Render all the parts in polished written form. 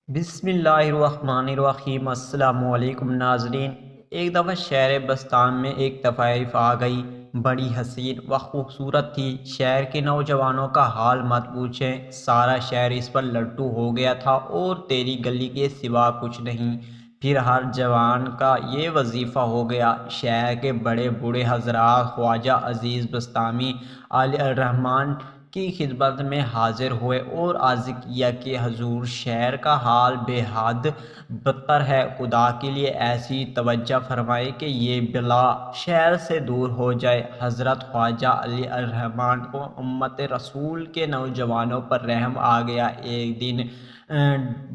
بسم اللہ الرحمن الرحیم۔ السلام علیکم ناظرین۔ ایک دفعہ شہر بستان میں ایک طوائف آ گئی، بڑی حسین و خوبصورت تھی۔ شہر کے نوجوانوں کا حال مت پوچھیں، سارا شہر اس پر لٹو ہو گیا تھا اور تیری گلی کے سوا کچھ نہیں۔ پھر ہر جوان کا یہ وظیفہ ہو گیا، شہر کے بڑے بوڑھے حضرات خواجہ عزیز بستامی علیہ الرحمن کی خدمت میں حاضر ہوئے اور عرض کیا کہ حضور، شہر کا حال بے حد بدتر ہے، خدا کے لیے ایسی توجہ فرمائے کہ یہ بلا شہر سے دور ہو جائے۔ حضرت خواجہ علی الرحمن کو امت رسول کے نوجوانوں پر رحم آ گیا۔ ایک دن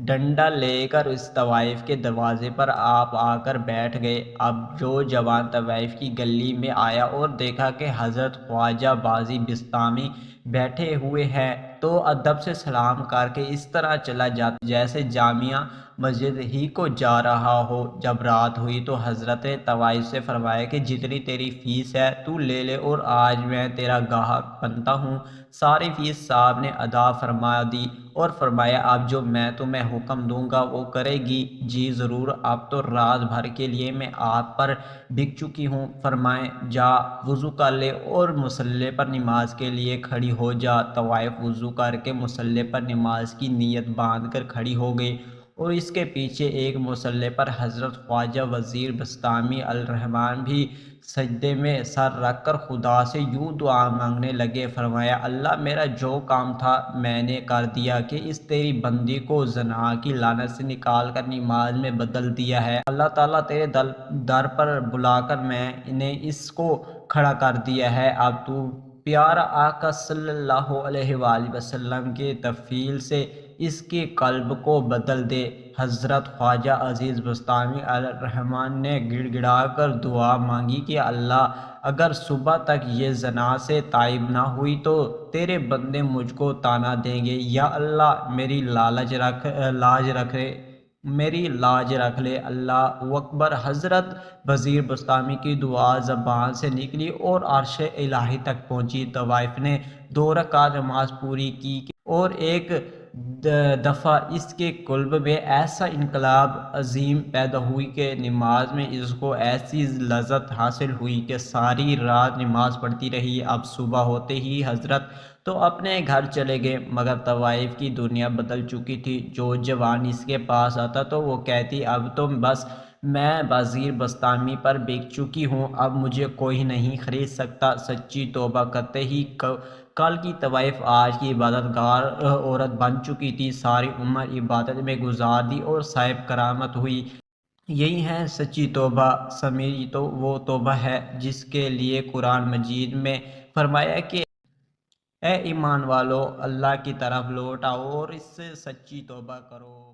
ڈنڈا لے کر اس طوائف کے دروازے پر آپ آ کر بیٹھ گئے۔ اب جو جوان طوائف کی گلی میں آیا اور دیکھا کہ حضرت خواجہ بازی بستامی بیٹھے ہوئے ہیں تو ادب سے سلام کر کے اس طرح چلا جاتا جیسے جامع مسجد ہی کو جا رہا ہو۔ جب رات ہوئی تو حضرت طوائف سے فرمایا کہ جتنی تیری فیس ہے تو لے لے اور آج میں تیرا گاہک بنتا ہوں۔ ساری فیس صاحب نے ادا فرما دی اور فرمایا اب جو میں تمہیں حکم دوں گا وہ کرے گی؟ جی ضرور، اب تو رات بھر کے لیے میں آپ پر بک چکی ہوں۔ فرمائیں جا وضو کر لے اور مصلی پر نماز کے لیے کھڑی ہو جا۔ طوائف وضو کر کے مصلی پر نماز کی نیت باندھ کر کھڑی ہو گئی اور اس کے پیچھے ایک مصلی پر حضرت خواجہ وزیر بستامی الرحمن بھی سجدے میں سر رکھ کر خدا سے یوں دعا مانگنے لگے۔ فرمایا اللہ، میرا جو کام تھا میں نے کر دیا کہ اس تیری بندی کو زنا کی لعنت سے نکال کر نماز میں بدل دیا ہے۔ اللہ تعالیٰ تیرے در پر بلا کر میں نے اس کو کھڑا کر دیا ہے۔ اب تو پیارا آقا صلی اللہ علیہ وآلہ وسلم کے تفضیل سے اس کے قلب کو بدل دے۔ حضرت خواجہ عزیز بستامی علیہ الرحمن نے گڑ گڑا کر دعا مانگی کہ اللہ، اگر صبح تک یہ زنا سے تائب نہ ہوئی تو تیرے بندے مجھ کو طعنہ دیں گے۔ یا اللہ، میری لاج رکھ لے۔ اللہ اکبر۔ حضرت وزیر بستامی کی دعا زبان سے نکلی اور عرش الہی تک پہنچی۔ طوائف نے 2 رکعت نماز پوری کی اور ایک دفعہ اس کے قلب میں ایسا انقلاب عظیم پیدا ہوئی کہ نماز میں اس کو ایسی لذت حاصل ہوئی کہ ساری رات نماز پڑھتی رہی۔ اب صبح ہوتے ہی حضرت تو اپنے گھر چلے گئے، مگر طوائف کی دنیا بدل چکی تھی۔ جو جوان اس کے پاس آتا تو وہ کہتی اب تو بس میں وزیر بستامی پر بک چکی ہوں، اب مجھے کوئی نہیں خرید سکتا۔ سچی توبہ کرتے ہی کل کی طوائف آج کی عبادت گار عورت بن چکی تھی۔ ساری عمر عبادت میں گزار دی اور صاحب کرامت ہوئی۔ یہی ہے سچی توبہ۔ سمیری تو وہ توبہ ہے جس کے لیے قرآن مجید میں فرمایا کہ اے ایمان والو، اللہ کی طرف لوٹ آؤ اور اس سے سچی توبہ کرو۔